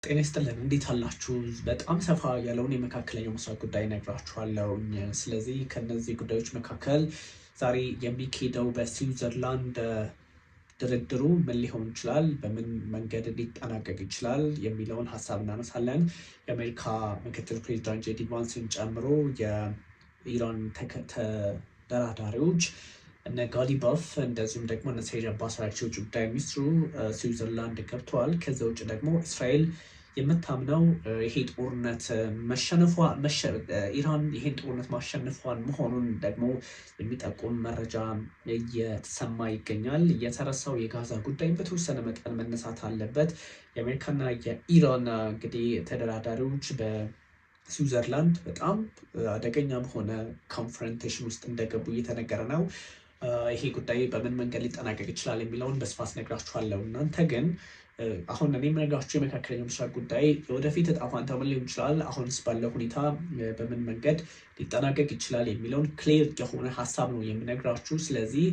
ጤና ይስጥልን እንዴት አላችሁ? በጣም ሰፋ ያለውን የመካከለኛው ምስራቅ ጉዳይ ነግራችኋለሁ። ስለዚህ ከነዚህ ጉዳዮች መካከል ዛሬ የሚካሄደው በስዊዘርላንድ ድርድሩ ምን ሊሆን ይችላል፣ በምን መንገድ ሊጠናቀቅ ይችላል የሚለውን ሀሳብ እናነሳለን። የአሜሪካ ምክትል ፕሬዚዳንት ጄዲ ቫንስን ጨምሮ የኢራን ተደራዳሪዎች እነ ጋሊባፍ እንደዚሁም ደግሞ እነ ሰይድ አባስ የውጭ ጉዳይ ሚኒስትሩ ስዊዘርላንድ ገብተዋል። ከዛ ውጭ ደግሞ እስራኤል የምታምነው ይሄ ጦርነት ኢራን ይሄን ጦርነት ማሸነፏን መሆኑን ደግሞ የሚጠቁም መረጃ እየተሰማ ይገኛል። የተረሳው የጋዛ ጉዳይ በተወሰነ መጠን መነሳት አለበት። የአሜሪካና የኢራን እንግዲህ ተደራዳሪዎች በስዊዘርላንድ በጣም አደገኛ በሆነ ኮንፍሮንቴሽን ውስጥ እንደገቡ እየተነገረ ነው። ይሄ ጉዳይ በምን መንገድ ሊጠናቀቅ ይችላል የሚለውን በስፋት ነግራችኋለሁ። እናንተ ግን አሁን እኔ የምነግራችሁ የመካከለኛው ምስራቅ ጉዳይ የወደፊት እጣ ፈንታ ምን ሊሆን ይችላል፣ አሁንስ ባለው ሁኔታ በምን መንገድ ሊጠናቀቅ ይችላል የሚለውን ክሊር የሆነ ሀሳብ ነው የምነግራችሁ። ስለዚህ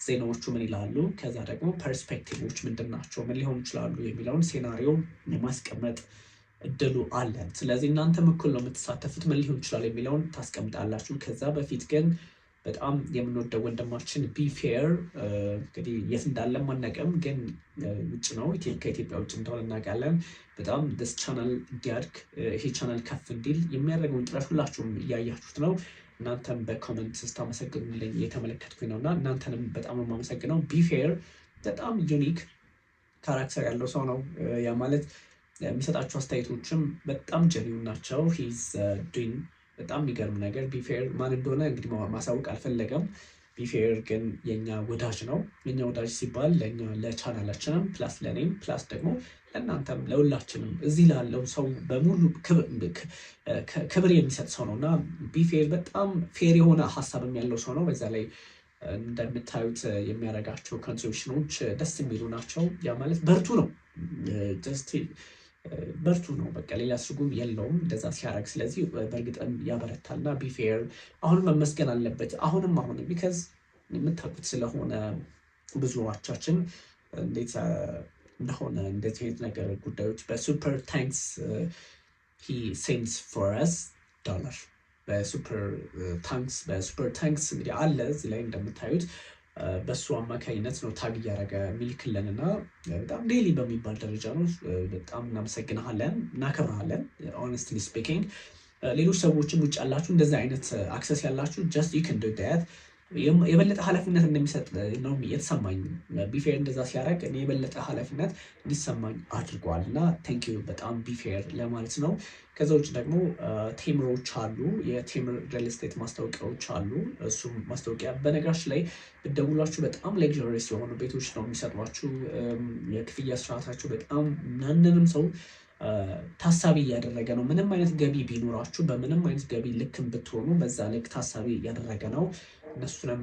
ዜናዎቹ ምን ይላሉ፣ ከዛ ደግሞ ፐርስፔክቲቮች ምንድን ናቸው፣ ምን ሊሆኑ ይችላሉ የሚለውን ሴናሪዮ የማስቀመጥ እድሉ አለን። ስለዚህ እናንተም እኩል ነው የምትሳተፉት፣ ምን ሊሆን ይችላል የሚለውን ታስቀምጣላችሁ። ከዛ በፊት ግን በጣም የምንወደው ወንድማችን ቢፌር እንግዲህ የት እንዳለ ማናውቅም፣ ግን ውጭ ነው፣ ከኢትዮጵያ ውጭ እንደሆነ እናውቃለን። በጣም ደስ ቻናል እንዲያድግ ይሄ ቻናል ከፍ እንዲል የሚያደርገውን ጥረት ሁላችሁም እያያችሁት ነው። እናንተም በኮመንት ስታመሰግኑልኝ እየተመለከትኩኝ ነው እና እናንተንም በጣም የማመሰግነው። ቢፌር በጣም ዩኒክ ካራክተር ያለው ሰው ነው። ያ ማለት የሚሰጣቸው አስተያየቶችም በጣም ጀኒውን ናቸው። ሂዝ ዱይንግ በጣም የሚገርም ነገር። ቢፌር ማን እንደሆነ እንግዲህ ማሳወቅ አልፈለገም። ቢፌር ግን የኛ ወዳጅ ነው። የኛ ወዳጅ ሲባል ለእኛ ለቻናላችንም ፕላስ ለእኔም ፕላስ ደግሞ ለእናንተም ለሁላችንም እዚህ ላለው ሰው በሙሉ ክብር የሚሰጥ ሰው ነው እና ቢፌር በጣም ፌር የሆነ ሀሳብም ያለው ሰው ነው። በዛ ላይ እንደምታዩት የሚያደርጋቸው ኮንትሪቢሽኖች ደስ የሚሉ ናቸው። ያ ማለት በርቱ ነው፣ በርቱ ነው። በቃ ሌላ ትርጉም የለውም እንደዛ ሲያደርግ። ስለዚህ በእርግጥም ያበረታልና ቢፌር አሁንም መመስገን አለበት። አሁንም ቢካዝ የምታውቁት ስለሆነ ብዙዎቻችን እንዴት እንደሆነ እንደዚህ አይነት ነገር ጉዳዮች በሱፐር ታንክስ ሂ ሴንድስ ፎር አስ ዶላር በሱፐር ታንክስ እንግዲህ አለ እዚህ ላይ እንደምታዩት በሱ አማካኝነት ነው ታግ እያደረገ የሚልክልን እና በጣም ዴይሊ በሚባል ደረጃ ነው። በጣም እናመሰግናለን፣ እናከብራለን። ሆነስትሊ ስፒኪንግ ሌሎች ሰዎችም ውጭ ያላችሁ እንደዚህ አይነት አክሰስ ያላችሁ ጀስት ዩ ካን ዱ ዳት። የበለጠ ኃላፊነት እንደሚሰጥ ነው የተሰማኝ። ቢፌር እንደዛ ሲያደርግ እኔ የበለጠ ኃላፊነት እንዲሰማኝ አድርጓል እና ቴንክ ዩ በጣም ቢፌር ለማለት ነው። ከዛ ውጭ ደግሞ ቴምሮች አሉ፣ የቴምር ሪል ስቴት ማስታወቂያዎች አሉ። እሱም ማስታወቂያ በነገራችን ላይ ብትደውሏችሁ በጣም ሌክዠሪየስ የሆኑ ቤቶች ነው የሚሰጧችሁ። የክፍያ ስርዓታቸው በጣም ማንንም ሰው ታሳቢ እያደረገ ነው። ምንም አይነት ገቢ ቢኖራችሁ በምንም አይነት ገቢ ልክም ብትሆኑ በዛ ልክ ታሳቢ እያደረገ ነው። እነሱንም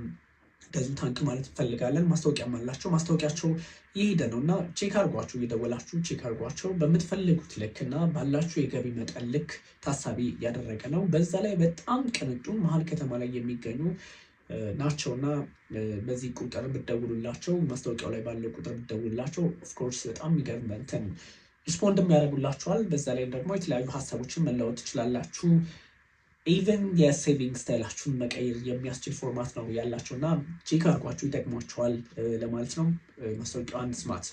እንደዚሁ ታንክ ማለት እንፈልጋለን። ማስታወቂያም አላቸው። ማስታወቂያቸው እየሄደ ነው እና ቼክ አድርጓቸው፣ እየደወላችሁ ቼክ አድርጓቸው። በምትፈልጉት ልክ እና ባላችሁ የገቢ መጠን ልክ ታሳቢ ያደረገ ነው። በዛ ላይ በጣም ቅንጡ መሀል ከተማ ላይ የሚገኙ ናቸው እና በዚህ ቁጥር ብትደውሉላቸው፣ ማስታወቂያው ላይ ባለው ቁጥር ብትደውሉላቸው ኦፍኮርስ በጣም የሚገርም እንትን ሪስፖንድም ያደርጉላችኋል። በዛ ላይ ደግሞ የተለያዩ ሀሳቦችን መለወጥ ትችላላችሁ። ኢቨን የሴቪንግ ስታይላችሁን መቀየር የሚያስችል ፎርማት ነው ያላቸው እና ቼክ አድርጓችሁ ይጠቅሟቸዋል ለማለት ነው። ማስታወቂያውን ስማት።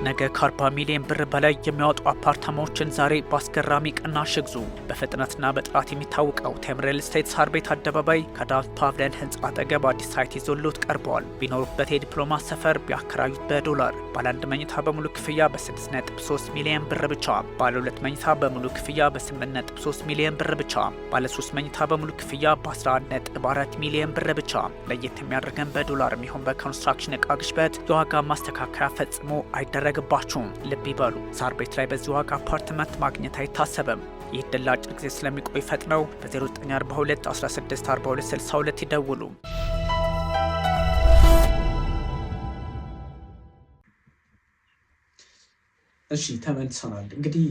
ነገ ከ40 ሚሊዮን ብር በላይ የሚያወጡ አፓርታማዎችን ዛሬ በአስገራሚ ቅናሽ ይግዙ። በፍጥነትና በጥራት የሚታወቀው ቴምር ሪል ስቴት ሳር ቤት አደባባይ ከዳት ፓቭለን ህንፃ አጠገብ አዲስ ሳይት ይዞልዎት ቀርበዋል። ቢኖሩበት የዲፕሎማት ሰፈር፣ ቢያከራዩት በዶላር። ባለ 1 መኝታ በሙሉ ክፍያ በ6.3 ሚሊዮን ብር ብቻ፣ ባለ 2 መኝታ በሙሉ ክፍያ በ8.3 ሚሊዮን ብር ብቻ፣ ባለ 3 መኝታ በሙሉ ክፍያ በ11.4 ሚሊዮን ብር ብቻ። ለየት የሚያደርገን በዶላር የሚሆን በኮንስትራክሽን ዕቃ ግሽበት የዋጋ ማስተካከያ ፈጽሞ አይደረግም። ልብ ይበሉ፣ ሳር ቤት ላይ በዚህ ዋጋ አፓርትመንት ማግኘት አይታሰብም። ይህ ዕድል ለአጭር ጊዜ ስለሚቆይ ፈጥነው በ0942 16 42 62 ይደውሉ። እሺ ተመልሰናል። እንግዲህ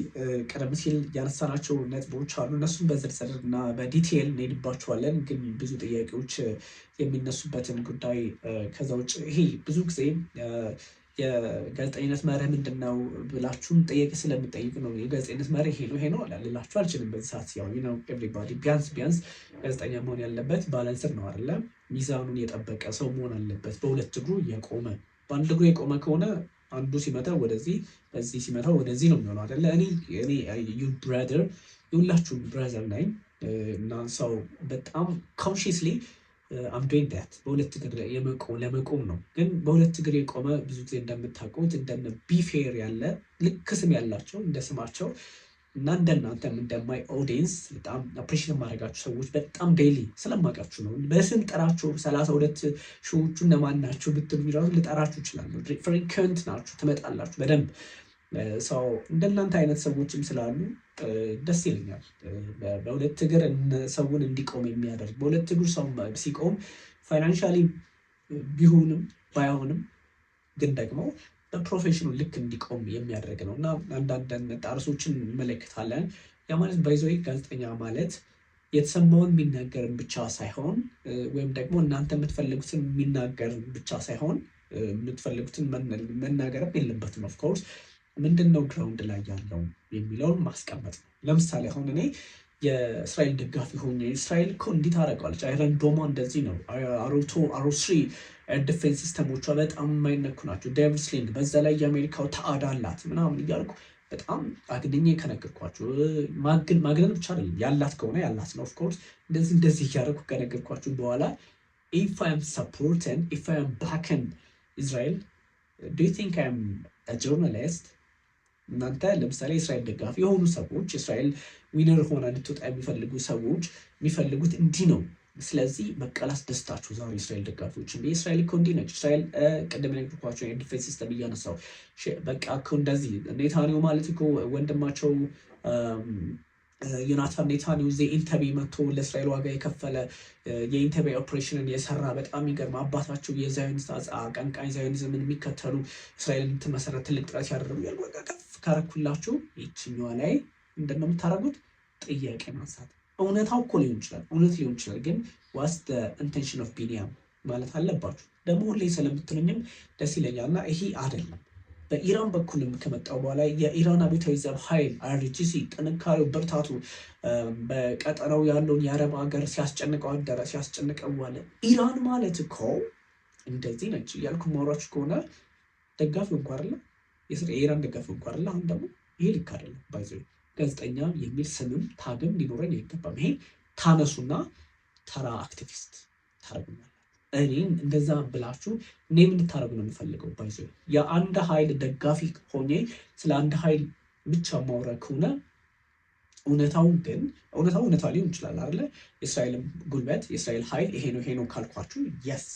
ቀደም ሲል ያነሳናቸው ነጥቦች አሉ። እነሱም በዝርዝር እና በዲቴይል እንሄድባቸዋለን። ግን ብዙ ጥያቄዎች የሚነሱበትን ጉዳይ ከዛ ውጭ ይሄ ብዙ ጊዜ የጋዜጠኝነት መርህ ምንድነው ብላችሁም ጠየቅ ስለምጠይቅ ነው። የጋዜጠኝነት መርህ ይሄ ነው ልላችሁ አልችልም በዚህ ሰዓት። ያው ነው ኤቭሪባዲ ቢያንስ ጋዜጠኛ መሆን ያለበት ባላንስር ነው አይደለ? ሚዛኑን የጠበቀ ሰው መሆን አለበት። በሁለት እግሩ የቆመ በአንድ እግሩ የቆመ ከሆነ አንዱ ሲመታው ወደዚህ በዚህ ሲመታው ወደዚህ ነው የሚሆነው አይደለ? እኔ ዩ ብራዘር የሁላችሁም ብራዘር ነኝ እና ሰው በጣም ኮንሺየስሊ አም ዶይንግ ዳት በሁለት እግር ለመቆም ነው። ግን በሁለት እግር የቆመ ብዙ ጊዜ እንደምታውቁት እንደነ ቢፌር ያለ ልክ ስም ያላቸው እንደ ስማቸው እና እንደናንተም እንደማይ ኦዲየንስ በጣም አፕሪሺየት የማደርጋችሁ ሰዎች በጣም ዴይሊ ስለማውቃችሁ ነው። በስም ጠራችሁ 32 ሺዎቹ እነማን ናቸው ብትሉ ራሱ ልጠራችሁ እችላለሁ። ፍሪኩዌንት ናችሁ፣ ትመጣላችሁ በደንብ ሰው እንደናንተ አይነት ሰዎችም ስላሉ ደስ ይለኛል። በሁለት እግር ሰውን እንዲቆም የሚያደርግ በሁለት እግር ሰው ሲቆም ፋይናንሻሊ ቢሆንም ባይሆንም ግን ደግሞ በፕሮፌሽኑ ልክ እንዲቆም የሚያደርግ ነው እና አንዳንድ ጣርሶችን እንመለከታለን። ያ ማለት ባይዞይ ጋዜጠኛ ማለት የተሰማውን የሚናገርን ብቻ ሳይሆን ወይም ደግሞ እናንተ የምትፈልጉትን የሚናገርን ብቻ ሳይሆን የምትፈልጉትን መናገርም የለበትም። ኦፍኮርስ ምንድን ነው ግራውንድ ላይ ያለው የሚለውን ማስቀመጥ ነው። ለምሳሌ አሁን እኔ የእስራኤል ደጋፊ ሆኜ እስራኤል እኮ እንዲህ ታደርገዋለች፣ አይረን ዶማ እንደዚህ ነው፣ አሮ3 ዲፌንስ ሲስተሞቿ በጣም የማይነኩ ናቸው፣ ዴቪድ ስሊንግ በዛ ላይ የአሜሪካው ተአዳ አላት ምናምን እያልኩ በጣም አግድኜ ከነገርኳችሁ ማግነን ብቻ አይደለም ያላት ከሆነ ያላት ነው። ኦፍኮርስ እንደዚህ እያደረኩ ከነገርኳችሁ በኋላ if I am supporting, if I am backing Israel, do you think I am a journalist? እናንተ ለምሳሌ እስራኤል ደጋፊ የሆኑ ሰዎች እስራኤል ዊነር ሆና እንድትወጣ የሚፈልጉ ሰዎች የሚፈልጉት እንዲህ ነው። ስለዚህ በቃ ላስደስታችሁ ዛሬ እስራኤል ደጋፊዎች እንደ እስራኤል እኮ እንዲህ ነች፣ እስራኤል ቅድም የነገርኳቸው የዲፌንስ ሲስተም እያነሳው በቃ እኮ እንደዚህ ኔታንያሁ ማለት እኮ ወንድማቸው ዮናታን ኔታንያሁ እዚህ ኢንተቤ መጥቶ ለእስራኤል ዋጋ የከፈለ የኢንተቤ ኦፕሬሽንን የሰራ በጣም ይገርም አባታቸው የዛዮኒስት አቀንቃኝ ዛዮኒዝምን የሚከተሉ እስራኤልን እንድትመሰረት ትልቅ ጥረት ያደረጉ ያሉ በቃ ከፍ ካረኩላችሁ ይችኛዋ ላይ እንደምን የምታደርጉት ጥያቄ ማንሳት። እውነታው እኮ ሊሆን ይችላል፣ እውነት ሊሆን ይችላል። ግን ዋስ ኢንቴንሽን ኦፍ ቢኒያም ማለት አለባችሁ። ደግሞ ሁሌ ስለምትሉኝም ደስ ይለኛል እና ይሄ አይደለም በኢራን በኩልም ከመጣው በኋላ የኢራን አብዮታዊ ዘብ ኃይል IRGC ጥንካሬው ብርታቱ በቀጠናው ያለውን የአረብ ሀገር ሲያስጨንቀው አደረ፣ ሲያስጨንቀው ዋለ። ኢራን ማለት እኮ እንደዚህ ነች እያልኩ ማውራችሁ ከሆነ ደጋፊ እንኳ አይደለ፣ የኢራን ደጋፊ እንኳ አይደለ። አሁን ደግሞ ይሄ ልክ አይደለም። ባይዘ ጋዜጠኛ የሚል ስምም ታግም ሊኖረኝ አይገባም። ይሄ ታነሱና ተራ አክቲቪስት ታረጉኛል። እኔም እንደዛ ብላችሁ እኔም እንድታረጉ ነው የምፈልገው። ባይዞ የአንድ ኃይል ደጋፊ ሆኜ ስለ አንድ ኃይል ብቻ ማውራ ከሆነ እውነታው እውነታ ሊሆን ይችላል አይደለ? የእስራኤልም ጉልበት የእስራኤል ኃይል ይሄ ነው ካልኳችሁ የስ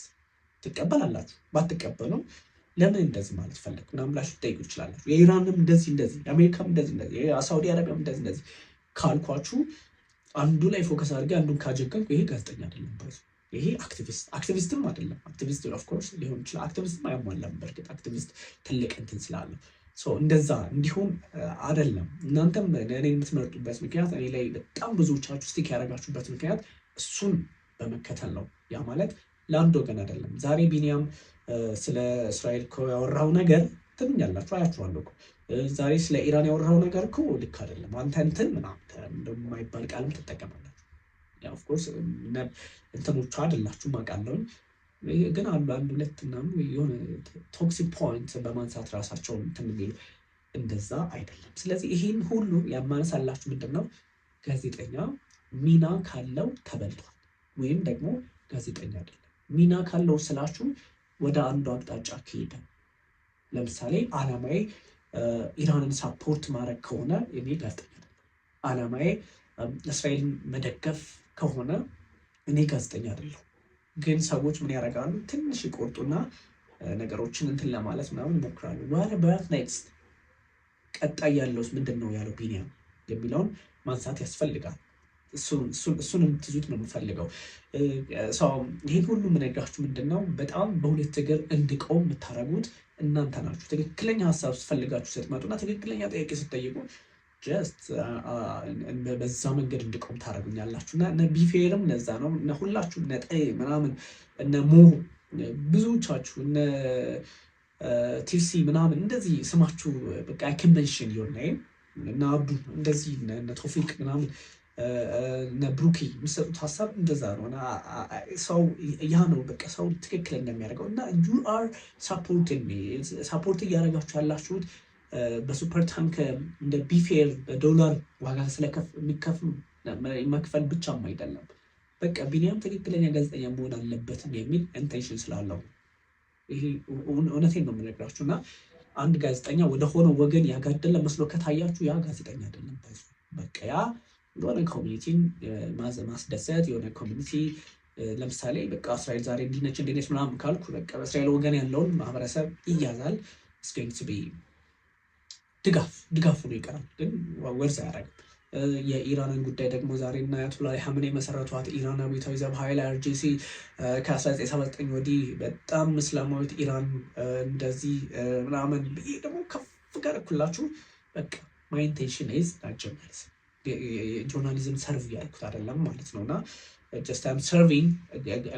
ትቀበላላችሁ። ባትቀበሉ ለምን እንደዚህ ማለት ፈለግ ምናምን ብላችሁ ትጠይቁ ትችላላችሁ። የኢራንም እንደዚህ የአሜሪካም እንደዚህ የሳውዲ አረቢያም እንደዚህ ካልኳችሁ አንዱ ላይ ፎከስ አድርጌ አንዱን ካጀገንኩ ይሄ ጋዜጠኛ አይደለም ባይዞ ይሄ አክቲቪስትም አይደለም። አክቲቪስት ኦፍ ኮርስ ሊሆን ይችላል። አክቲቪስትም አያሟላም። በእርግጥ አክቲቪስት ትልቅ እንትን ስላለ እንደዛ እንዲሁም አይደለም። እናንተም እኔ የምትመርጡበት ምክንያት እኔ ላይ በጣም ብዙዎቻችሁ ስቲክ ያደረጋችሁበት ምክንያት እሱን በመከተል ነው። ያ ማለት ለአንድ ወገን አይደለም። ዛሬ ቢኒያም ስለ እስራኤል እኮ ያወራው ነገር ትምኛላችሁ፣ አያችኋለሁ እኮ ዛሬ ስለ ኢራን ያወራው ነገር እኮ ልክ አይደለም፣ አንተ እንትን ምናምን እንደማይባል ቃልም ትጠቀማላችሁ። ኦፍኮርስ እንትኖቹ አይደላችሁም አውቃለሁኝ፣ ግን አንድ ሁለት ምናምን የሆነ ቶክሲክ ፖይንት በማንሳት ራሳቸውን እንትን የሚሉ እንደዛ አይደለም። ስለዚህ ይሄን ሁሉ ያማነሳላችሁ ምንድን ነው ጋዜጠኛ ሚና ካለው ተበልቷል፣ ወይም ደግሞ ጋዜጠኛ አይደለም። ሚና ካለው ስላችሁ ወደ አንዱ አቅጣጫ ከሄደ ለምሳሌ አላማዬ ኢራንን ሳፖርት ማድረግ ከሆነ እኔ ጋዜጠኛ አይደለም። አላማዬ እስራኤልን መደገፍ ከሆነ እኔ ጋዜጠኛ አይደለሁም። ግን ሰዎች ምን ያደርጋሉ? ትንሽ ይቆርጡና ነገሮችን እንትን ለማለት ምናምን ይሞክራሉ። በት ኔክስት ቀጣይ ያለውስ ምንድን ነው ያለው ቢኒያም የሚለውን ማንሳት ያስፈልጋል። እሱን የምትይዙት ነው የምፈልገው። ይህን ሁሉ የምነግራችሁ ምንድን ነው በጣም በሁለት እግር እንድቆም የምታደርጉት እናንተ ናችሁ። ትክክለኛ ሀሳብ ስትፈልጋችሁ ስትመጡና ትክክለኛ ጥያቄ ስትጠይቁ ጀስት በዛ መንገድ እንድቆም ታደርጉኛላችሁ። እና እነ ቢፌርም ለዛ ነው እነ ሁላችሁም ነጠ ምናምን እነ ሞ ብዙዎቻችሁ እነ ቲርሲ ምናምን እንደዚህ ስማችሁ በቃ አይከንቨንሽን ዮር ኔም እና አብዱ እንደዚህ እነ ቶፊቅ ምናምን እነ ብሩኪ የሚሰጡት ሀሳብ እንደዛ ነው። እና ሰው ያ ነው በቃ ሰው ትክክል እንደሚያደርገው እና ዩ አር ሳፖርት እያደረጋችሁ ያላችሁት በሱፐር ታንክ እንደ ቢፌር በዶላር ዋጋ መክፈል ብቻም አይደለም። በቃ ቢኒያም ትክክለኛ ጋዜጠኛ መሆን አለበትም የሚል ኢንቴንሽን ስላለው ይሄ እውነቴን ነው የምነግራችሁ። እና አንድ ጋዜጠኛ ወደ ሆነው ወገን ያጋደለ መስሎ ከታያችሁ ያ ጋዜጠኛ አይደለም። በቃ ያ የሆነ ኮሚኒቲን ማስደሰት የሆነ ኮሚኒቲ ለምሳሌ በቃ እስራኤል ዛሬ እንዲነች እንዲነች ምናምን ካልኩ በቃ በእስራኤል ወገን ያለውን ማህበረሰብ ይያዛል። ስገኝት ቢ ድጋፍ ሆኖ ይቀራል፣ ግን ወርዝ አያደርግም። የኢራንን ጉዳይ ደግሞ ዛሬ እና አያቶላ ኻሜኒ የመሰረቷት ኢራናዊት ዘብ ኃይል IRGC ከ1979 ወዲህ በጣም እስላማዊት ኢራን እንደዚህ ምናምን ብዬ ደግሞ ከፍ ጋር እኩላችሁ በቃ ማይ ኢንቴንሽን ኢዝ ናት ጆርናሊዝም ሰርቭ ያልኩት አይደለም ማለት ነው። እና ጀስት አም ሰርቪንግ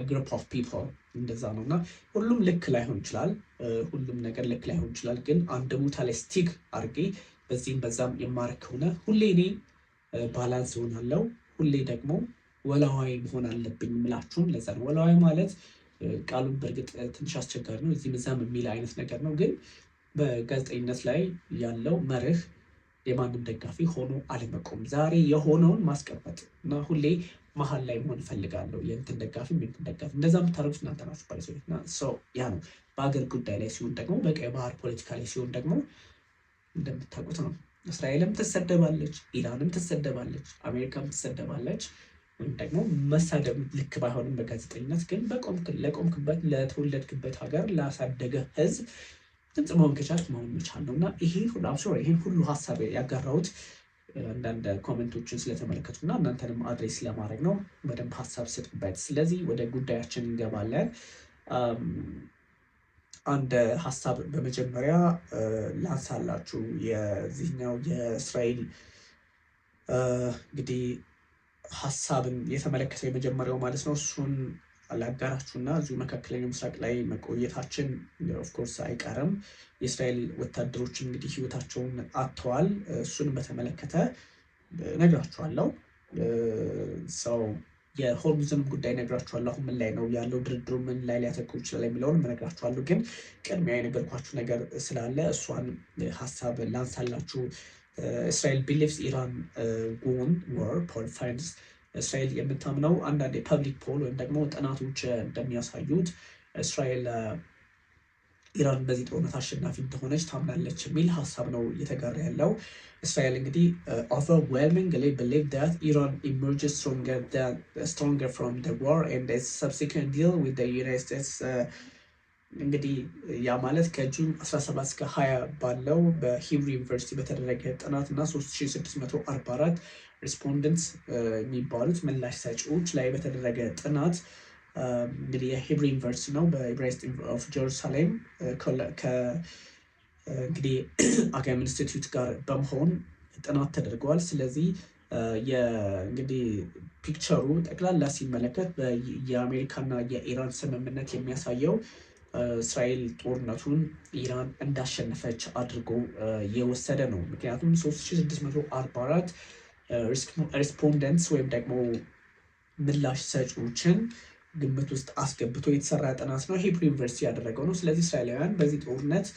ግሩፕ ኦፍ ፒፕል እንደዛ ነው። እና ሁሉም ልክ ላይሆን ይችላል፣ ሁሉም ነገር ልክ ላይሆን ይችላል። ግን አንድ ቦታ ላይ ስቲክ አድርጌ በዚህም በዛም የማረግ ከሆነ ሁሌ እኔ ባላንስ ሆናለው፣ ሁሌ ደግሞ ወላዋይ መሆን አለብኝ ምላችሁም ለዛ ነው። ወላዋይ ማለት ቃሉን በእርግጥ ትንሽ አስቸጋሪ ነው፣ እዚህ ምዛም የሚል አይነት ነገር ነው። ግን በጋዜጠኝነት ላይ ያለው መርህ የማንም ደጋፊ ሆኖ አለመቆም፣ ዛሬ የሆነውን ማስቀመጥ እና ሁሌ መሀል ላይ መሆን እፈልጋለሁ። የእንትን ደጋፊ የእንትን ደጋፊ እንደዛ የምታደርጉት እናንተ ናችሁ ባለሰዎች እና ያ ነው። በሀገር ጉዳይ ላይ ሲሆን ደግሞ በቀይ ባህር ፖለቲካ ላይ ሲሆን ደግሞ እንደምታውቁት ነው። እስራኤልም ትሰደባለች፣ ኢራንም ትሰደባለች፣ አሜሪካም ትሰደባለች። ወይም ደግሞ መሳደብ ልክ ባይሆንም በጋዜጠኝነት ግን ለቆምክበት ለተወለድክበት ሀገር ላሳደገ ህዝብ ድምፅ መሆን ከቻልክ መሆን መቻል ነው። እና ይሄን ሁሉ ሀሳብ ያጋራሁት አንዳንድ ኮሜንቶችን ስለተመለከቱ እና እናንተንም አድሬስ ለማድረግ ነው። በደንብ ሀሳብ ስጥበት። ስለዚህ ወደ ጉዳያችን እንገባለን። አንድ ሀሳብ በመጀመሪያ ላንሳላችሁ። የዚህኛው የእስራኤል እንግዲህ ሀሳብን የተመለከተው የመጀመሪያው ማለት ነው። እሱን ላጋራችሁና እዚሁ መካከለኛው ምስራቅ ላይ መቆየታችን ኦፍኮርስ አይቀርም። የእስራኤል ወታደሮች እንግዲህ ህይወታቸውን አጥተዋል። እሱን በተመለከተ ነግራችኋለሁ። ሰው የሆርሙዝንም ጉዳይ ነግራችኋለሁ። አሁን ምን ላይ ነው ያለው ድርድሩ፣ ምን ላይ ሊያተኩር ይችላል የሚለውን ነግራችኋለሁ። ግን ቅድሚያ የነገርኳችሁ ነገር ስላለ እሷን ሀሳብ ላንሳላችሁ። እስራኤል ቢሊቭስ ኢራን ወን ወር ፖል ፋይንድስ እስራኤል የምታምነው አንዳንድ የፐብሊክ ፖል ወይም ደግሞ ጥናቶች እንደሚያሳዩት እስራኤል ኢራን በዚህ ጦርነት አሸናፊ እንደሆነች ታምናለች የሚል ሀሳብ ነው እየተጋራ ያለው። እስራኤል እንግዲህ overwhelmingly believe that Iran emerges stronger from the war and its subsequent deal with the United States እንግዲህ ያ ማለት ከጁን 17 እስከ 20 ባለው በሂብሩ ዩኒቨርሲቲ በተደረገ ጥናት እና 3644 ሬስፖንደንትስ የሚባሉት ምላሽ ሰጪዎች ላይ በተደረገ ጥናት እንግዲህ የሂብሩ ዩኒቨርሲቲ ነው በኢብራይስጥ ኦፍ ጀሩሳሌም እንግዲህ አጋም ኢንስቲትዩት ጋር በመሆን ጥናት ተደርገዋል። ስለዚህ እንግዲህ ፒክቸሩ ጠቅላላ ሲመለከት የአሜሪካና የኢራን ስምምነት የሚያሳየው እስራኤል ጦርነቱን ኢራን እንዳሸነፈች አድርጎ የወሰደ ነው። ምክንያቱም 3644 ሬስፖንደንትስ ወይም ደግሞ ምላሽ ሰጪዎችን ግምት ውስጥ አስገብቶ የተሰራ ጥናት ነው። ሂብሩ ዩኒቨርሲቲ ያደረገው ነው። ስለዚህ እስራኤላውያን በዚህ ጦርነት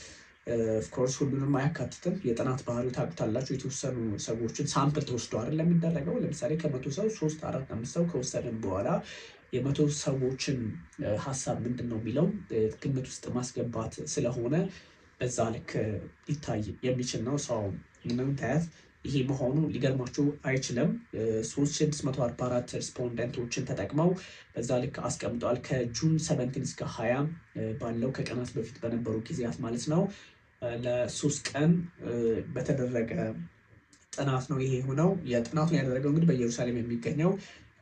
ኦፍኮርስ ሁሉንም አያካትትም። የጥናት ባህሪ ታውቁታላችሁ። የተወሰኑ ሰዎችን ሳምፕል ተወስዶ አይደለም የሚደረገው። ለምሳሌ ከ100 ሰው 3፣ 4፣ 5 ሰው ከወሰድን በኋላ የ100 ሰዎችን ሀሳብ ምንድን ነው የሚለው ግምት ውስጥ ማስገባት ስለሆነ በዛ ልክ ሊታይ የሚችል ነው። ሰው ምንምታያት ይሄ መሆኑ ሊገርማችሁ አይችልም። 3644 ሬስፖንደንቶችን ተጠቅመው በዛ ልክ አስቀምጠዋል። ከጁን 17 እስከ 20 ባለው ከቀናት በፊት በነበሩ ጊዜያት ማለት ነው። ለ3 ቀን በተደረገ ጥናት ነው ይሄ ሆነው። የጥናቱን ያደረገው እንግዲህ በኢየሩሳሌም የሚገኘው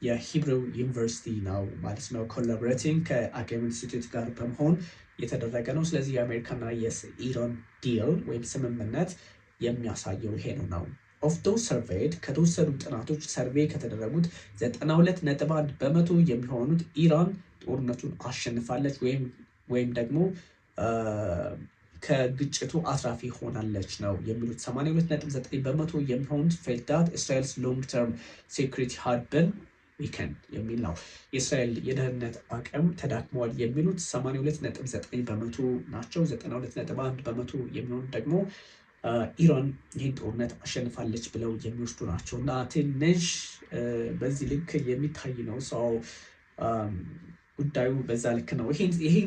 የሂብሩ ዩኒቨርሲቲ ነው ማለት ነው። ኮላቦሬቲንግ ከአጋም ኢንስቲትዩት ጋር በመሆን የተደረገ ነው። ስለዚህ የአሜሪካና የኢራን ዲል ወይም ስምምነት የሚያሳየው ይሄ ነው። ኦፍ ዶዝ ሰርቬይድ ከተወሰዱ ጥናቶች ሰርቬይ ከተደረጉት 92.1% የሚሆኑት ኢራን ጦርነቱን አሸንፋለች ወይም ደግሞ ከግጭቱ አትራፊ ሆናለች ነው የሚሉት። 82.9% የሚሆኑት ፌልዳት እስራኤልስ ሎንግ ተርም ሴኩሪቲ ሃድ ቢን ዊከንድ የሚል ነው። የእስራኤል የደህንነት አቅም ተዳክመዋል የሚሉት 82.9% ናቸው። 92.1% የሚሆኑት ደግሞ ኢራን ይህን ጦርነት አሸንፋለች ብለው የሚወስዱ ናቸው። እና ትንሽ በዚህ ልክ የሚታይ ነው ሰው ጉዳዩ በዛ ልክ ነው።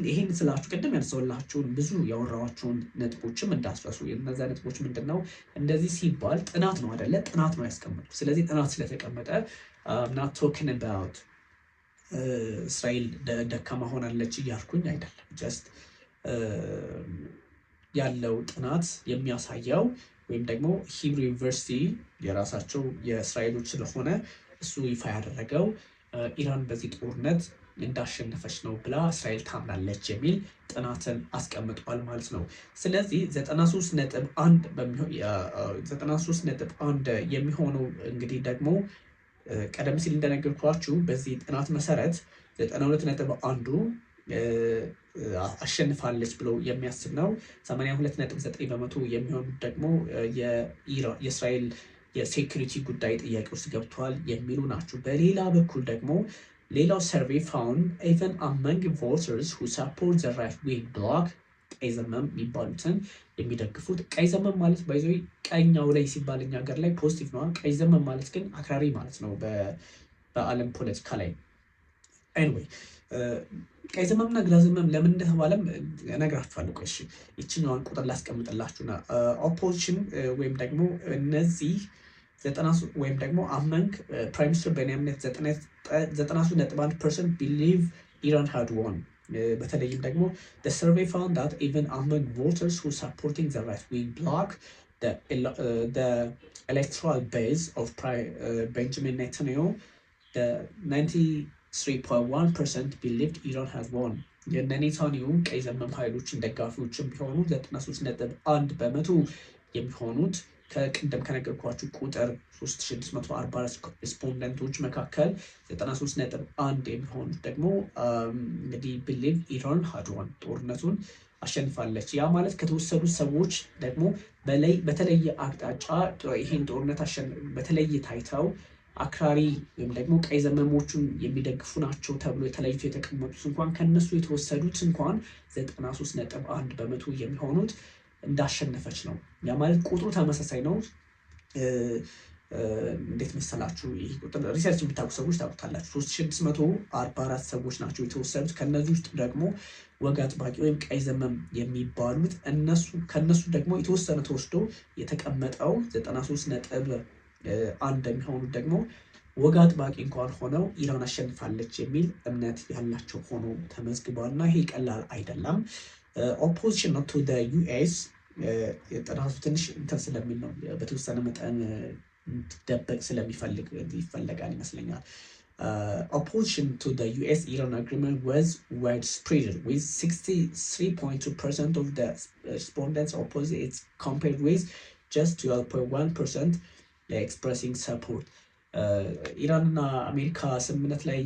ይሄን ስላችሁ ቅድም ያነሳሁላችሁን ብዙ ያወራኋችሁን ነጥቦችም እንዳስረሱ። እነዛ ነጥቦች ምንድን ነው? እንደዚህ ሲባል ጥናት ነው አይደለ? ጥናት ነው ያስቀመጡ። ስለዚህ ጥናት ስለተቀመጠ not talking about እስራኤል ደካማ ሆናለች እያልኩኝ አይደለም። ጀስት ያለው ጥናት የሚያሳየው ወይም ደግሞ ሂብሩ ዩኒቨርሲቲ የራሳቸው የእስራኤሎች ስለሆነ እሱ ይፋ ያደረገው ኢራን በዚህ ጦርነት እንዳሸነፈች ነው ብላ እስራኤል ታምናለች የሚል ጥናትን አስቀምጧል ማለት ነው። ስለዚህ 93.1 የሚሆነው እንግዲህ ደግሞ ቀደም ሲል እንደነገርኳችሁ በዚህ ጥናት መሰረት 92.1 አሸንፋለች ብሎ የሚያስብ ነው። 82.9% የሚሆኑት ደግሞ የእስራኤል የሴኩሪቲ ጉዳይ ጥያቄ ውስጥ ገብቷል የሚሉ ናቸው። በሌላ በኩል ደግሞ ሌላው ሰርቬይ ፋውንድ ኢቨን አመንግ ቮተርስ ሁ ሰፖርት ዘ ራይት ዊንግ ብሎክ ቀይ ዘመም የሚባሉትን የሚደግፉት። ቀይ ዘመም ማለት ባይዞ ቀኛው ላይ ሲባል እኛ ሀገር ላይ ፖዚቲቭ ነው። ቀይ ዘመም ማለት ግን አክራሪ ማለት ነው በዓለም ፖለቲካ ላይ። ኤኒዌይ ቀይ ዘመምና ግራ ዘመም ለምን እንደተባለም እነግራችኋለሁ። እሺ ይችኛዋን ቁጥር ላስቀምጥላችሁና ኦፖዚሽን ወይም ደግሞ እነዚህ 90 ወይም ደግሞ አመንግ ፕራይም ሚኒስትር ቤንያሚን ኔታንያሁ 93.1% ቢሊቭ ኢራን ሃድ ወን። በተለይም ደግሞ the survey found that even among voters who supporting the right-wing bloc, the electoral base of Benjamin Netanyahu, the 93.1% believed Iran has won. የኔታንያሁ ቀይ ዘመም ኃይሎችን ደጋፊዎችን ቢሆኑ 93.1% የሚሆኑት ከቅድም ከነገርኳችሁ ቁጥር 3644 ሪስፖንደንቶች መካከል 93.1 የሚሆኑት ደግሞ እንግዲህ ቢሊቭ ኢራን ሃድ ወን ጦርነቱን አሸንፋለች። ያ ማለት ከተወሰዱ ሰዎች ደግሞ በተለየ አቅጣጫ ይሄን ጦርነት በተለየ ታይተው አክራሪ ወይም ደግሞ ቀይ ዘመሞቹን የሚደግፉ ናቸው ተብሎ የተለዩት የተቀመጡት እንኳን ከነሱ የተወሰዱት እንኳን 93.1% የሚሆኑት እንዳሸነፈች ነው። ያ ማለት ቁጥሩ ተመሳሳይ ነው። እንዴት መሰላችሁ? ይህ ቁጥር ሪሰርች የምታውቁ ሰዎች ታውቁታላችሁ። 3644 ሰዎች ናቸው የተወሰዱት። ከነዚህ ውስጥ ደግሞ ወግ አጥባቂ ወይም ቀይ ዘመም የሚባሉት ከነሱ ደግሞ የተወሰነ ተወስዶ የተቀመጠው 93.1 የሚሆኑት ደግሞ ወግ አጥባቂ እንኳን ሆነው ኢራን አሸንፋለች የሚል እምነት ያላቸው ሆኖ ተመዝግቧል። እና ይሄ ቀላል አይደለም። ኦፖዚሽን ቱ ዩኤስ ጥናቱ ትንሽ እንትን ስለሚል ነው በተወሰነ መጠን ደበቅ ይፈለጋል ይመስለኛል። Opposition to the US-Iran agreement was widespread, with 63.2% of the respondents opposed it, compared with just 12.1% expressing support. ኢራንና አሜሪካ ስምምነት ላይ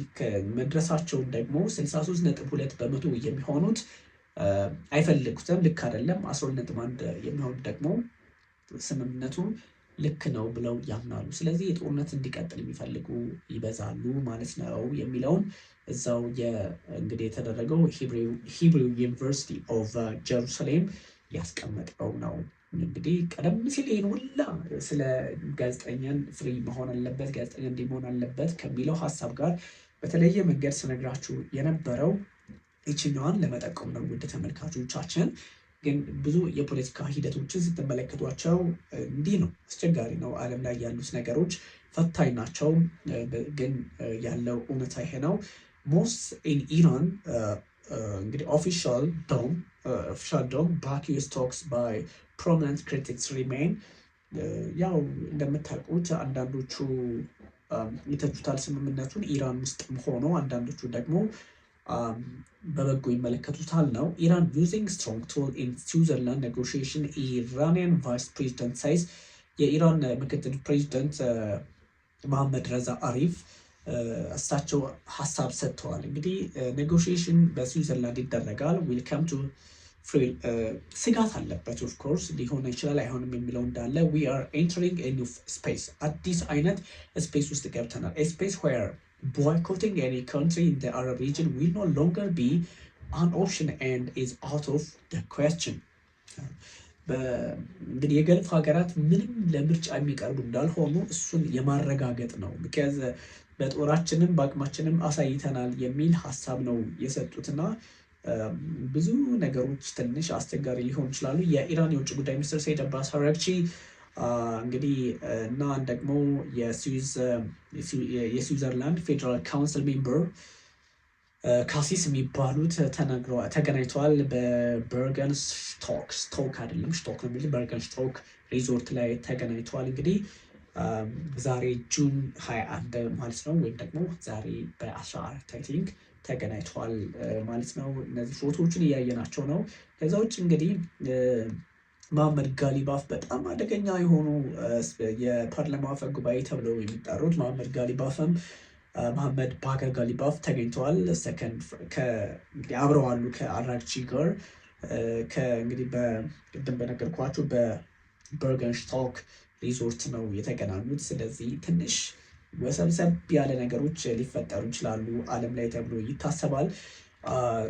መድረሳቸውን ደግሞ 63.2% የሚሆኑት አይፈልጉትም፣ ልክ አይደለም። 12.1 የሚሆኑት ደግሞ ስምምነቱ ልክ ነው ብለው ያምናሉ። ስለዚህ የጦርነት እንዲቀጥል የሚፈልጉ ይበዛሉ ማለት ነው የሚለውን እዛው እንግዲህ የተደረገው ሂብሩ ዩኒቨርሲቲ ኦፍ ጀሩሳሌም ያስቀመጠው ነው። እንግዲህ ቀደም ሲል ይህን ሁላ ስለ ጋዜጠኛን ፍሪ መሆን አለበት፣ ጋዜጠኛ እንዲህ መሆን አለበት ከሚለው ሀሳብ ጋር በተለየ መንገድ ስነግራችሁ የነበረው ይችኛዋን ለመጠቆም ነው። ውድ ተመልካቾቻችን ግን ብዙ የፖለቲካ ሂደቶችን ስትመለከቷቸው እንዲህ ነው፣ አስቸጋሪ ነው። ዓለም ላይ ያሉት ነገሮች ፈታኝ ናቸው። ግን ያለው እውነታ ይሄ ነው። ሞስት ኢን ኢራን እንግዲህ ኦፊሻል ዶም ባክ ዩኤስ ቶክስ ባይ ፕሮሚነንት ክሪቲክስ ሪሜን። ያው እንደምታውቁት አንዳንዶቹ ይተቹታል ስምምነቱን ኢራን ውስጥም ሆኖ፣ አንዳንዶቹ ደግሞ በበጎ ይመለከቱታል ነው። ኢራን ዩዚንግ ስትሮንግ ቱል ኢን ስዊዘርላንድ ኔጎሽዬሽን ኢራኒያን ቫይስ ፕሬዚደንት ሳይዝ። የኢራን ምክትል ፕሬዚደንት መሐመድ ረዛ አሪፍ እሳቸው ሀሳብ ሰጥተዋል። እንግዲህ ኔጎሽዬሽን በስዊዘርላንድ ይደረጋል። ዊልካም ቱ ስጋት አለበት። ኦፍኮርስ ሊሆን ይችላል አይሆንም የሚለው እንዳለ we are entering a new space አዲስ አይነት ስፔስ ውስጥ ገብተናል። a space where boycotting any country in the Arab region will no longer be an option and is out of the question። እንግዲህ የገልፍ ሀገራት ምንም ለምርጫ የሚቀርቡ እንዳልሆኑ እሱን የማረጋገጥ ነው። ቢካዝ በጦራችንም በአቅማችንም አሳይተናል የሚል ሀሳብ ነው የሰጡትና ብዙ ነገሮች ትንሽ አስቸጋሪ ሊሆኑ ይችላሉ። የኢራን የውጭ ጉዳይ ሚኒስትር ሰይድ አባስ አራግቺ እንግዲህ እና ደግሞ የስዊዘርላንድ ፌዴራል ካውንስል ሜምበር ካሲስ የሚባሉት ተገናኝተዋል። በበርገን ስቶክ አይደለም ሽቶክ ነው የሚል በርገን ስቶክ ሪዞርት ላይ ተገናኝተዋል። እንግዲህ ዛሬ ጁን 21 ማለት ነው፣ ወይም ደግሞ ዛሬ በ14 አይ ቲንክ ተገናኝተዋል ማለት ነው። እነዚህ ፎቶዎችን እያየናቸው ነው። ከዛ ውጭ እንግዲህ መሐመድ ጋሊባፍ በጣም አደገኛ የሆኑ የፓርላማ አፈ ጉባኤ ተብለው የሚጠሩት መሐመድ ጋሊባፍም መሐመድ ባገር ጋሊባፍ ተገኝተዋል። እንግዲህ አብረው አሉ ከአራግቺ ጋር እንግዲህ በቅድም በነገርኳቸው በበርገን ስቶክ ሪዞርት ነው የተገናኙት። ስለዚህ ትንሽ ወሰብሰብ ያለ ነገሮች ሊፈጠሩ ይችላሉ ዓለም ላይ ተብሎ ይታሰባል።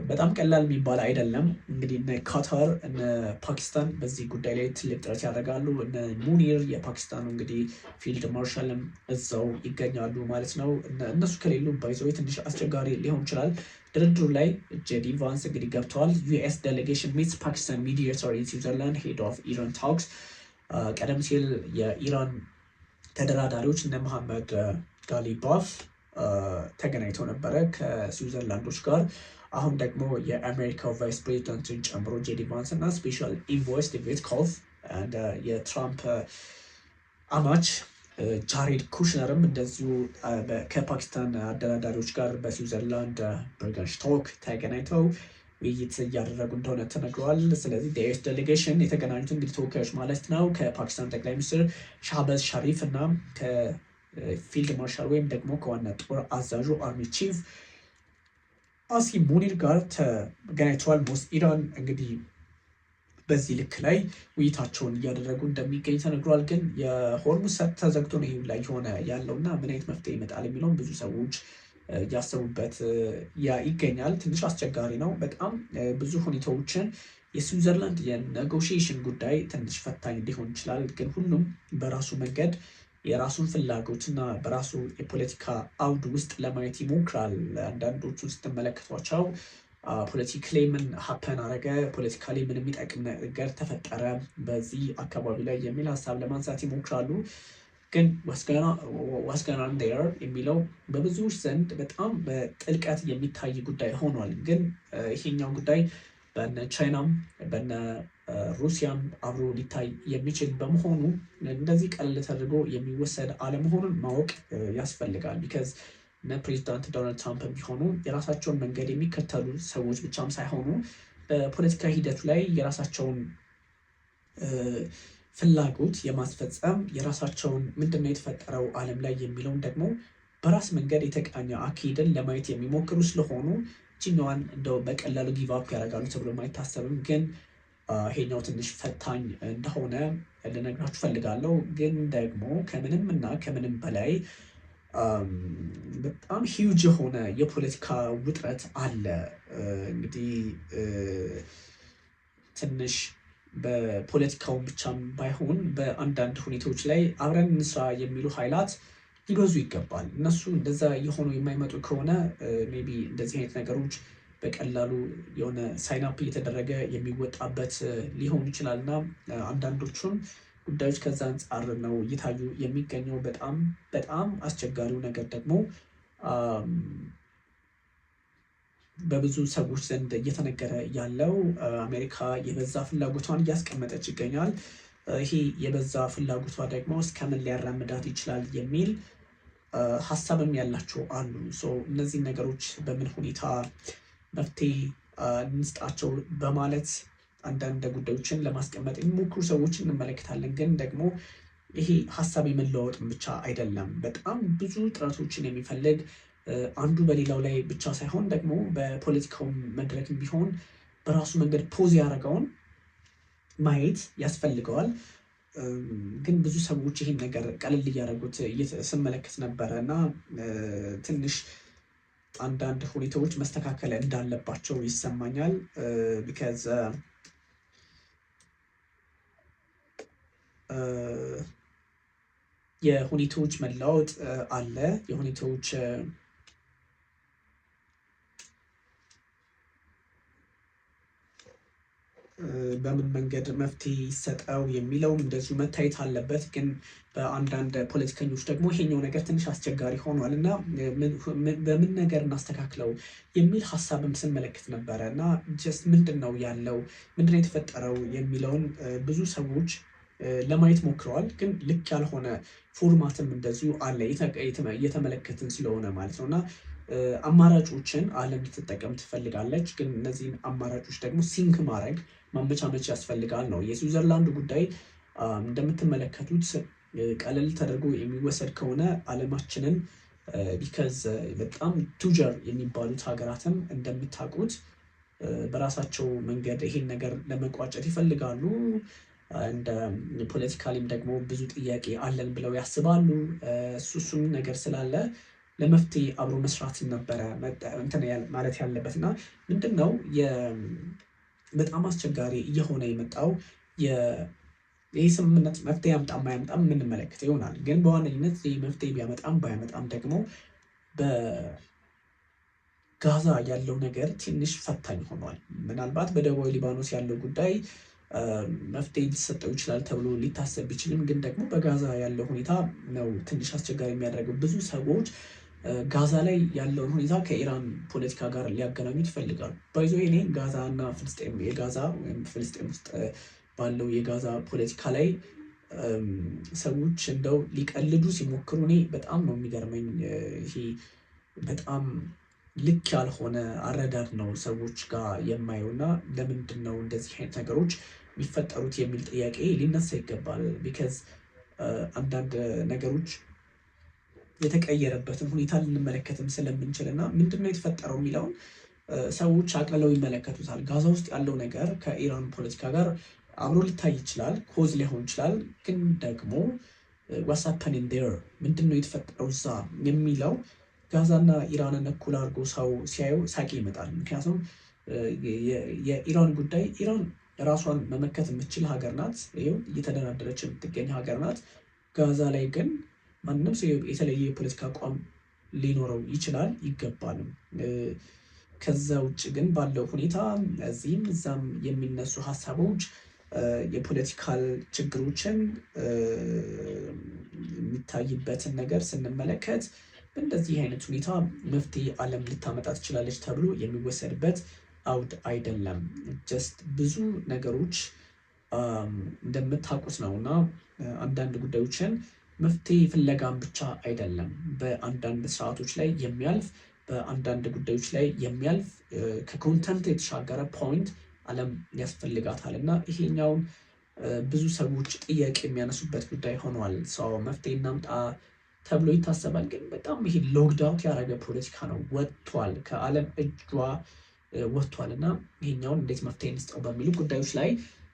በጣም ቀላል የሚባል አይደለም። እንግዲህ እነ ካታር እነ ፓኪስታን በዚህ ጉዳይ ላይ ትልቅ ጥረት ያደርጋሉ። እነ ሙኒር የፓኪስታኑ እንግዲህ ፊልድ ማርሻልም እዛው ይገኛሉ ማለት ነው። እነሱ ከሌሉ ባይዘው ትንሽ አስቸጋሪ ሊሆን ይችላል። ድርድሩ ላይ ጄዲ ቫንስ እንግዲህ ገብተዋል። ዩኤስ ዴሌጌሽን ሚትስ ፓኪስታን ሚዲየተር ኢን ስዊዘርላንድ ሄድ ኦፍ ኢራን ታክስ። ቀደም ሲል የኢራን ተደራዳሪዎች እነ መሐመድ ጋሊባፍ ተገናኝተው ነበረ ከስዊዘርላንዶች ጋር። አሁን ደግሞ የአሜሪካው ቫይስ ፕሬዚዳንትን ጨምሮ ጄዲ ቫንስ እና ስፔሻል ኢንቮይስ ዴቪድ ኮፍ የትራምፕ አማች ጃሬድ ኩሽነርም እንደዚሁ ከፓኪስታን አደራዳሪዎች ጋር በስዊዘርላንድ በርገን ስቶክ ተገናኝተው ውይይት እያደረጉ እንደሆነ ተነግረዋል። ስለዚህ የዩኤስ ዴሌጌሽን የተገናኙት እንግዲህ ተወካዮች ማለት ነው ከፓኪስታን ጠቅላይ ሚኒስትር ሻህባዝ ሻሪፍ እና ከፊልድ ማርሻል ወይም ደግሞ ከዋና ጦር አዛዡ አርሚ ቺፍ አሲም ሙኒር ጋር ተገናኝተዋል። ሞስት ኢራን እንግዲህ በዚህ ልክ ላይ ውይይታቸውን እያደረጉ እንደሚገኝ ተነግሯል። ግን የሆርሙዝ ሰርጥ ተዘግቶ ነው ይህ ላይ የሆነ ያለው እና ምን አይነት መፍትሄ ይመጣል የሚለውን ብዙ ሰዎች እያሰቡበት ይገኛል። ትንሽ አስቸጋሪ ነው። በጣም ብዙ ሁኔታዎችን የስዊዘርላንድ የኔጎሽዬሽን ጉዳይ ትንሽ ፈታኝ ሊሆን ይችላል። ግን ሁሉም በራሱ መንገድ የራሱን ፍላጎትና በራሱ የፖለቲካ አውድ ውስጥ ለማየት ይሞክራል። አንዳንዶቹ ስትመለከቷቸው ፖለቲካሊ ምን ሀፐን አረገ፣ ፖለቲካሊ ምን የሚጠቅም ነገር ተፈጠረ በዚህ አካባቢ ላይ የሚል ሀሳብ ለማንሳት ይሞክራሉ። ግን ዋስገናን ዴር የሚለው በብዙዎች ዘንድ በጣም በጥልቀት የሚታይ ጉዳይ ሆኗል። ግን ይሄኛው ጉዳይ በነ ቻይናም በነ ሩሲያም አብሮ ሊታይ የሚችል በመሆኑ እንደዚህ ቀለል ተደርጎ የሚወሰድ አለመሆኑን ማወቅ ያስፈልጋል። ቢካዝ እነ ፕሬዚዳንት ዶናልድ ትራምፕ ቢሆኑ የራሳቸውን መንገድ የሚከተሉ ሰዎች ብቻም ሳይሆኑ በፖለቲካ ሂደቱ ላይ የራሳቸውን ፍላጎት የማስፈጸም የራሳቸውን ምንድነው የተፈጠረው ዓለም ላይ የሚለውን ደግሞ በራስ መንገድ የተቃኘ አካሄድን ለማየት የሚሞክሩ ስለሆኑ ችኛዋን እንደው በቀላሉ ጊቫፕ ያደርጋሉ ተብሎ አይታሰብም። ግን ይሄኛው ትንሽ ፈታኝ እንደሆነ ልነግራችሁ ፈልጋለሁ። ግን ደግሞ ከምንም እና ከምንም በላይ በጣም ሂውጅ የሆነ የፖለቲካ ውጥረት አለ። እንግዲህ ትንሽ በፖለቲካውን ብቻም ባይሆን በአንዳንድ ሁኔታዎች ላይ አብረን እንስራ የሚሉ ኃይላት ሊበዙ ይገባል። እነሱ እንደዛ የሆኑ የማይመጡ ከሆነ ሜይ ቢ እንደዚህ አይነት ነገሮች በቀላሉ የሆነ ሳይናፕ እየተደረገ የሚወጣበት ሊሆን ይችላል እና አንዳንዶቹን ጉዳዮች ከዛ አንጻር ነው እየታዩ የሚገኘው። በጣም በጣም አስቸጋሪው ነገር ደግሞ በብዙ ሰዎች ዘንድ እየተነገረ ያለው አሜሪካ የበዛ ፍላጎቷን እያስቀመጠች ይገኛል። ይሄ የበዛ ፍላጎቷ ደግሞ እስከምን ሊያራምዳት ይችላል የሚል ሀሳብም ያላቸው አሉ። እነዚህ ነገሮች በምን ሁኔታ መፍትሄ እንስጣቸው በማለት አንዳንድ ጉዳዮችን ለማስቀመጥ የሚሞክሩ ሰዎች እንመለከታለን። ግን ደግሞ ይሄ ሀሳብ የመለዋወጥም ብቻ አይደለም። በጣም ብዙ ጥረቶችን የሚፈልግ አንዱ በሌላው ላይ ብቻ ሳይሆን ደግሞ በፖለቲካው መድረክም ቢሆን በራሱ መንገድ ፖዝ ያደረገውን ማየት ያስፈልገዋል። ግን ብዙ ሰዎች ይህን ነገር ቀለል እያደረጉት ስመለከት ነበረ እና ትንሽ አንዳንድ ሁኔታዎች መስተካከል እንዳለባቸው ይሰማኛል። ቢካዝ የሁኔታዎች መለዋወጥ አለ። የሁኔታዎች በምን መንገድ መፍትሄ ይሰጠው የሚለው እንደዚሁ መታየት አለበት። ግን በአንዳንድ ፖለቲከኞች ደግሞ ይሄኛው ነገር ትንሽ አስቸጋሪ ሆኗል እና በምን ነገር እናስተካክለው የሚል ሀሳብም ስንመለከት ነበረ እና ጀስት ምንድን ነው ያለው፣ ምንድን ነው የተፈጠረው የሚለውን ብዙ ሰዎች ለማየት ሞክረዋል። ግን ልክ ያልሆነ ፎርማትም እንደዚሁ አለ እየተመለከትን ስለሆነ ማለት ነው እና አማራጮችን ዓለም ልትጠቀም ትፈልጋለች። ግን እነዚህን አማራጮች ደግሞ ሲንክ ማድረግ ማመቻመች ያስፈልጋል ነው። የስዊዘርላንድ ጉዳይ እንደምትመለከቱት ቀለል ተደርጎ የሚወሰድ ከሆነ ዓለማችንን ቢካዝ በጣም ቱጀር የሚባሉት ሀገራትም እንደምታውቁት በራሳቸው መንገድ ይሄን ነገር ለመቋጨት ይፈልጋሉ። እንደ ፖለቲካሊም ደግሞ ብዙ ጥያቄ አለን ብለው ያስባሉ። እሱም ነገር ስላለ ለመፍትሄ አብሮ መስራት ነበረ ማለት ያለበት እና ምንድን ነው በጣም አስቸጋሪ እየሆነ የመጣው ይህ ስምምነት መፍትሄ ያምጣም ባያመጣም የምንመለከተው ይሆናል። ግን በዋነኝነት ይህ መፍትሄ ቢያመጣም ባያመጣም ደግሞ በጋዛ ያለው ነገር ትንሽ ፈታኝ ሆኗል። ምናልባት በደቡባዊ ሊባኖስ ያለው ጉዳይ መፍትሄ ሊሰጠው ይችላል ተብሎ ሊታሰብ ቢችልም ግን ደግሞ በጋዛ ያለው ሁኔታ ነው ትንሽ አስቸጋሪ የሚያደርገው። ብዙ ሰዎች ጋዛ ላይ ያለውን ሁኔታ ከኢራን ፖለቲካ ጋር ሊያገናኙት ይፈልጋሉ። ባይዞ እኔ ጋዛ እና ፍልስጤም የጋዛ ወይም ፍልስጤም ውስጥ ባለው የጋዛ ፖለቲካ ላይ ሰዎች እንደው ሊቀልዱ ሲሞክሩ እኔ በጣም ነው የሚገርመኝ። ይሄ በጣም ልክ ያልሆነ አረዳድ ነው ሰዎች ጋር የማየው እና ለምንድን ነው እንደዚህ አይነት ነገሮች የሚፈጠሩት የሚል ጥያቄ ሊነሳ ይገባል። ቢካዝ አንዳንድ ነገሮች የተቀየረበትን ሁኔታ ልንመለከትም ስለምንችል እና ምንድነው የተፈጠረው የሚለውን ሰዎች አቅልለው ይመለከቱታል። ጋዛ ውስጥ ያለው ነገር ከኢራን ፖለቲካ ጋር አብሮ ሊታይ ይችላል፣ ኮዝ ሊሆን ይችላል። ግን ደግሞ ዋትስ ሃፐኒንግ ዜር ምንድነው የተፈጠረው እዛ የሚለው ጋዛና ኢራንን እኩል አድርጎ ሰው ሲያዩ ሳቂ ይመጣል። ምክንያቱም የኢራን ጉዳይ ኢራን ራሷን መመከት የምትችል ሀገር ናት፣ ይኸው እየተደራደረች የምትገኝ ሀገር ናት። ጋዛ ላይ ግን ማንም ሰው የተለየ የፖለቲካ አቋም ሊኖረው ይችላል ይገባልም። ከዛ ውጭ ግን ባለው ሁኔታ እዚህም እዛም የሚነሱ ሀሳቦች የፖለቲካል ችግሮችን የሚታይበትን ነገር ስንመለከት በእንደዚህ አይነት ሁኔታ መፍትሄ ዓለም ልታመጣ ትችላለች ተብሎ የሚወሰድበት አውድ አይደለም። ጀስት ብዙ ነገሮች እንደምታውቁት ነው እና አንዳንድ ጉዳዮችን መፍትሄ ፍለጋም ብቻ አይደለም፣ በአንዳንድ ስርዓቶች ላይ የሚያልፍ በአንዳንድ ጉዳዮች ላይ የሚያልፍ ከኮንተንት የተሻገረ ፖይንት ዓለም ያስፈልጋታል እና ይሄኛውን ብዙ ሰዎች ጥያቄ የሚያነሱበት ጉዳይ ሆኗል። ሰው መፍትሄ እናምጣ ተብሎ ይታሰባል። ግን በጣም ይሄ ሎክዳውት ያደረገ ፖለቲካ ነው፣ ወጥቷል፣ ከዓለም እጇ ወጥቷል እና ይሄኛውን እንዴት መፍትሄ እንስጠው በሚሉ ጉዳዮች ላይ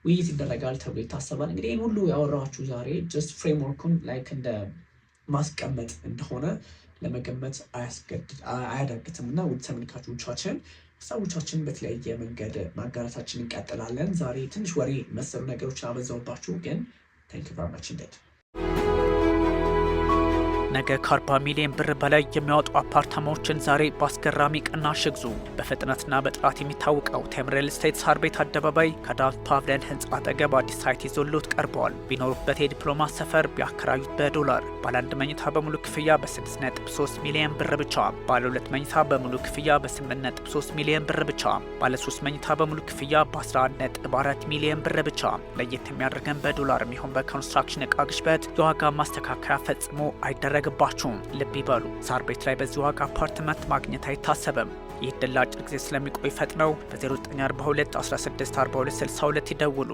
ውይይት ይደረጋል ተብሎ ይታሰባል። እንግዲህ ይህን ሁሉ ያወራችሁ ዛሬ ጀስት ፍሬምወርኩን ላይክ እንደ ማስቀመጥ እንደሆነ ለመገመት አያዳግትም እና ውድ ተመልካቾቻችን ሀሳቦቻችን በተለያየ መንገድ ማጋራታችን እንቀጥላለን። ዛሬ ትንሽ ወሬ መሰሉ ነገሮችን አበዛውባችሁ፣ ግን ታንክ ዩ ቨሪ ማች ኢንዴድ። ነገ ከ40 ሚሊዮን ብር በላይ የሚያወጡ አፓርታማዎችን ዛሬ በአስገራሚ ቅናሽ ይግዙ። በፍጥነትና በጥራት የሚታወቀው ቴም ሪል ስቴት ሳር ቤት አደባባይ ከዳንስ ፓቪሊየን ህንፃ አጠገብ አዲስ ሳይት ይዞልዎት ቀርበዋል። ቢኖሩበት የዲፕሎማት ሰፈር ቢያከራዩት በዶላር ባለ 1 መኝታ በሙሉ ክፍያ በ6.3 ሚሊዮን ብር ብቻ፣ ባለ 2 መኝታ በሙሉ ክፍያ በ8.3 ሚሊዮን ብር ብቻ፣ ባለ 3 መኝታ በሙሉ ክፍያ በ11.4 ሚሊዮን ብር ብቻ። ለየት የሚያደርገን በዶላር የሚሆን በኮንስትራክሽን ዕቃ ግሽበት የዋጋ ማስተካከያ ፈጽሞ አይደረግም። ልብ ይበሉ፣ ሳር ቤት ላይ በዚህ ዋጋ አፓርትመንት ማግኘት አይታሰብም። ይህ ድል ለአጭር ጊዜ ስለሚቆይ ፈጥነው በ0942 164262 ይደውሉ።